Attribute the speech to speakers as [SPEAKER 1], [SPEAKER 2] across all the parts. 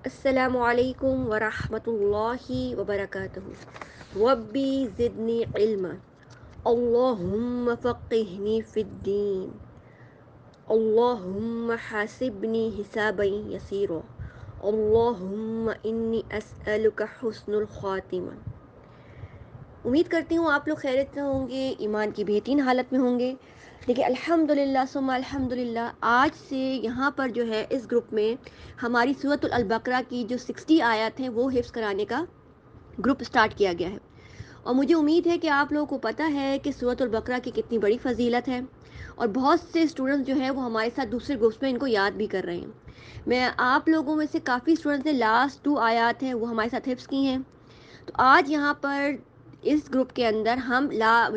[SPEAKER 1] السلام علیکم ورحمۃ اللہ وبرکاتہ. ربی زدنی علما، اللہم فقہنی فی الدین، اللہم حاسبنی حسابا یسیرا، اللہم انی اسألک حسن الخاتمہ. امید کرتی ہوں آپ لوگ خیریت سے ہوں گے، ایمان کی بہترین حالت میں ہوں گے. دیکھیے الحمدللہ ثم الحمدللہ، آج سے یہاں پر جو ہے اس گروپ میں ہماری سورۃ البقرہ کی جو 60 آیات ہیں وہ حفظ کرانے کا گروپ سٹارٹ کیا گیا ہے. اور مجھے امید ہے کہ آپ لوگوں کو پتہ ہے کہ سورۃ البقرہ کی کتنی بڑی فضیلت ہے، اور بہت سے اسٹوڈنٹس جو ہیں وہ ہمارے ساتھ دوسرے گروپس میں ان کو یاد بھی کر رہے ہیں. میں آپ لوگوں میں سے کافی اسٹوڈنٹس نے لاسٹ 2 آیات ہیں وہ ہمارے ساتھ حفظ کی ہیں. تو آج یہاں پر اس گروپ کے اندر ہم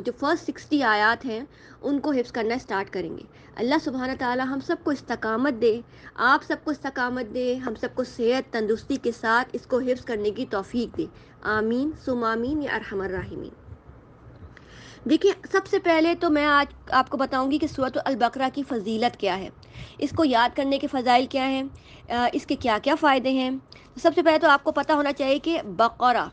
[SPEAKER 1] جو فرسٹ 60 آیات ہیں ان کو حفظ کرنا اسٹارٹ کریں گے. اللہ سبحانہ تعالی ہم سب کو استقامت دے، آپ سب کو استقامت دے، ہم سب کو صحت تندرستی کے ساتھ اس کو حفظ کرنے کی توفیق دے. آمین ثم آمین یا ارحم الراحمین. دیکھیے سب سے پہلے تو میں آج آپ کو بتاؤں گی کہ سورۃ البقرہ کی فضیلت کیا ہے، اس کو یاد کرنے کے فضائل کیا ہیں، اس کے کیا کیا فائدے ہیں. سب سے پہلے تو آپ کو پتہ ہونا چاہیے کہ بقرہ،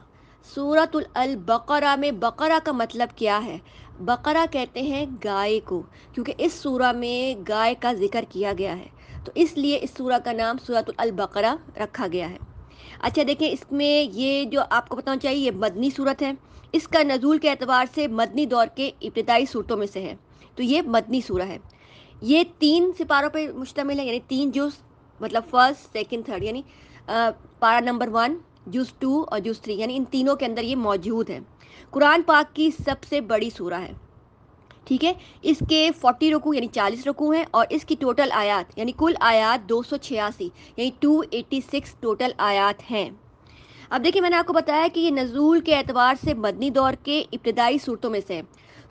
[SPEAKER 1] سورۃ البقرہ میں بقرہ کا مطلب کیا ہے. بقرہ کہتے ہیں گائے کو، کیونکہ اس سورہ میں گائے کا ذکر کیا گیا ہے، تو اس لیے اس سورہ کا نام سورۃ البقرہ رکھا گیا ہے. اچھا دیکھیں، اس میں یہ جو آپ کو بتانا چاہیے یہ مدنی صورت ہے. اس کا نزول کے اعتبار سے مدنی دور کے ابتدائی صورتوں میں سے ہے، تو یہ مدنی سورہ ہے. یہ 3 سپاروں پہ مشتمل ہے، یعنی 3 جز، مطلب فرسٹ سیکنڈ تھرڈ، یعنی پارہ نمبر 1، جز 2 اور جز 3، یعنی ان تینوں کے اندر یہ موجود ہے. قرآن پاک کی سب سے بڑی سورہ ہے، ٹھیک ہے. اس کے 40 رکوع یعنی 40 رکوع ہیں، اور اس کی ٹوٹل آیات یعنی کل آیات 286 یعنی 286 ٹوٹل آیات ہیں. اب دیکھیں میں نے آپ کو بتایا کہ یہ نزول کے اعتبار سے مدنی دور کے ابتدائی صورتوں میں سے ہے.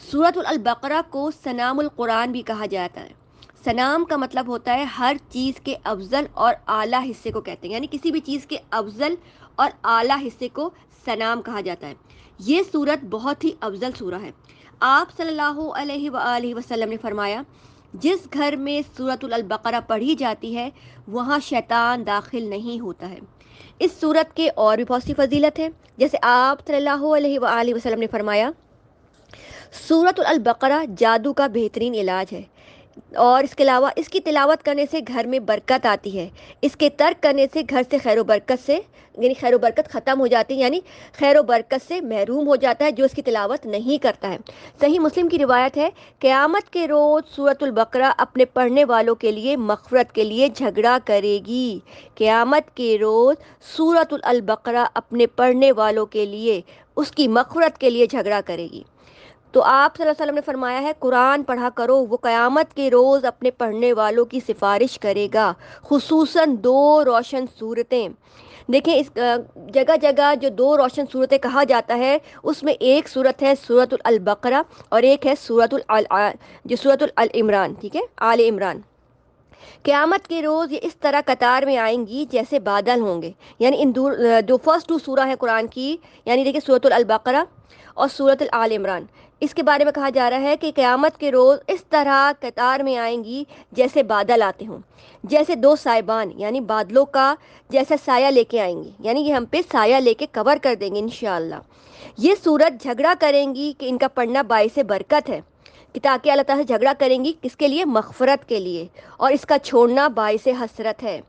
[SPEAKER 1] سورۃ البقرہ کو سنام القرآن بھی کہا جاتا ہے. سنام کا مطلب ہوتا ہے ہر چیز کے افضل اور اعلیٰ حصے کو کہتے ہیں، یعنی کسی بھی چیز کے افضل اور اعلیٰ حصے کو سنام کہا جاتا ہے. یہ سورت بہت ہی افضل سورہ ہے. آپ صلی اللہ علیہ وآلہ وسلم نے فرمایا، جس گھر میں سورۃ البقرہ پڑھی جاتی ہے وہاں شیطان داخل نہیں ہوتا ہے. اس سورت کے اور بھی بہت سی فضیلت ہے، جیسے آپ صلی اللہ علیہ وآلہ وسلم نے فرمایا، سورۃ البقرہ جادو کا بہترین علاج ہے، اور اس کے علاوہ اس کی تلاوت کرنے سے گھر میں برکت آتی ہے. اس کے ترک کرنے سے گھر سے خیر و برکت سے یعنی خیر و برکت ختم ہو جاتی ہے، یعنی خیر و برکت سے محروم ہو جاتا ہے جو اس کی تلاوت نہیں کرتا ہے. صحیح مسلم کی روایت ہے، قیامت کے روز سورۃ البقرہ اپنے پڑھنے والوں کے لیے مغفرت کے لیے جھگڑا کرے گی. قیامت کے روز سورۃ البقرہ اپنے پڑھنے والوں کے لیے اس کی مغفرت کے لیے جھگڑا کرے گی. تو آپ صلی اللہ علیہ وسلم نے فرمایا ہے، قرآن پڑھا کرو، وہ قیامت کے روز اپنے پڑھنے والوں کی سفارش کرے گا، خصوصاً 2 روشن صورتیں. دیکھیں اس جگہ جگہ جو 2 روشن صورتیں کہا جاتا ہے، اس میں ایک صورت ہے سورۃ البقرہ اور ایک ہے سورۃ العمران، ٹھیک ہے، آل عمران. قیامت کے روز یہ اس طرح قطار میں آئیں گی جیسے بادل ہوں گے. یعنی ان دو فرسٹ 2 سورہ ہے قرآن کی، یعنی دیکھیں سورۃ البقرہ اور سورۃ آل عمران. اس کے بارے میں کہا جا رہا ہے کہ قیامت کے روز اس طرح قطار میں آئیں گی جیسے بادل آتے ہوں، جیسے 2 سائبان یعنی بادلوں کا جیسا سایہ لے کے آئیں گی، یعنی یہ ہم پہ سایہ لے کے کور کر دیں گے انشاءاللہ. یہ سورت جھگڑا کریں گی کہ ان کا پڑھنا باعث برکت ہے، کہ تاکہ اللہ تعالیٰ سے جھگڑا کریں گی کس کے لیے؟ مغفرت کے لیے، اور اس کا چھوڑنا باعث حسرت ہے.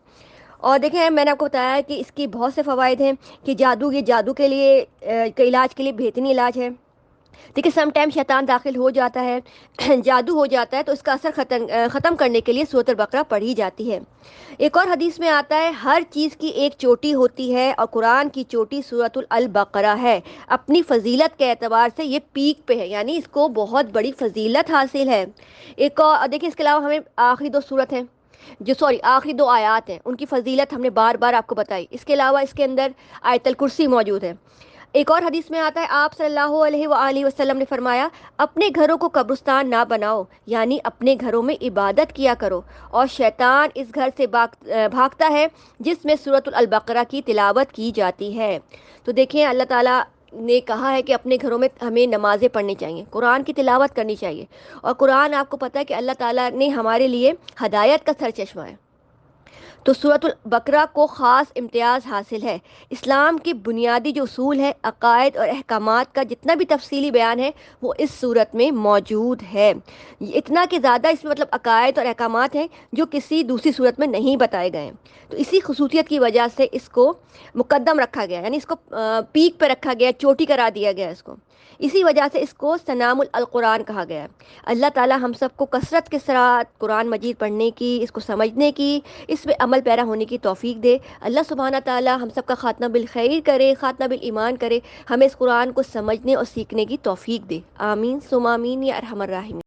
[SPEAKER 1] اور دیکھیں میں نے آپ کو بتایا ہے کہ اس کی بہت سے فوائد ہیں، کہ یہ جادو کے لیے کے علاج کے لیے بہترین علاج ہے. دیکھیں سم ٹائم شیطان داخل ہو جاتا ہے، جادو ہو جاتا ہے، تو اس کا اثر ختم کرنے کے لیے سورۃ البقرہ پڑھی جاتی ہے. ایک اور حدیث میں آتا ہے، ہر چیز کی ایک چوٹی ہوتی ہے اور قرآن کی چوٹی سورۃ البقرہ ہے. اپنی فضیلت کے اعتبار سے یہ پیک پہ ہے، یعنی اس کو بہت بڑی فضیلت حاصل ہے. ایک اور دیکھیں، اس کے علاوہ ہمیں آخری 2 سورت ہیں آخری 2 آیات ہیں، ان کی فضیلت ہم نے بار بار آپ کو بتائی. اس کے علاوہ اس کے اندر آیت الکرسی موجود ہے. ایک اور حدیث میں آتا ہے، آپ صلی اللہ علیہ وآلہ وسلم نے فرمایا، اپنے گھروں کو قبرستان نہ بناؤ، یعنی اپنے گھروں میں عبادت کیا کرو، اور شیطان اس گھر سے بھاگتا ہے جس میں سورۃ البقرہ کی تلاوت کی جاتی ہے. تو دیکھیں اللہ تعالیٰ نے کہا ہے کہ اپنے گھروں میں ہمیں نمازیں پڑھنی چاہیے، قرآن کی تلاوت کرنی چاہیے. اور قرآن آپ کو پتہ ہے کہ اللہ تعالیٰ نے ہمارے لیے ہدایت کا سرچشمہ ہے. تو سورۃ البقرہ کو خاص امتیاز حاصل ہے۔ اسلام کے بنیادی جو اصول ہے، عقائد اور احکامات کا جتنا بھی تفصیلی بیان ہے وہ اس صورت میں موجود ہے۔ اتنا کہ زیادہ اس میں مطلب عقائد اور احکامات ہیں جو کسی دوسری صورت میں نہیں بتائے گئے ہیں۔ تو اسی خصوصیت کی وجہ سے اس کو مقدم رکھا گیا، یعنی اس کو پیک پہ رکھا گیا، چوٹی کرا دیا گیا اس کو۔ اسی وجہ سے اس کو سنام القرآن کہا گیا ہے۔ اللہ تعالی ہم سب کو کثرت کے ساتھ قرآن مجید پڑھنے کی، اس کو سمجھنے کی، اس پہ عمل پیرا ہونے کی توفیق دے۔ اللہ سبحانہ تعالی ہم سب کا خاتمہ بالخیر کرے، خاتمہ بالایمان کرے، ہمیں اس قرآن کو سمجھنے اور سیکھنے کی توفیق دے۔ آمین ثم آمین یا ارحم الراحمین۔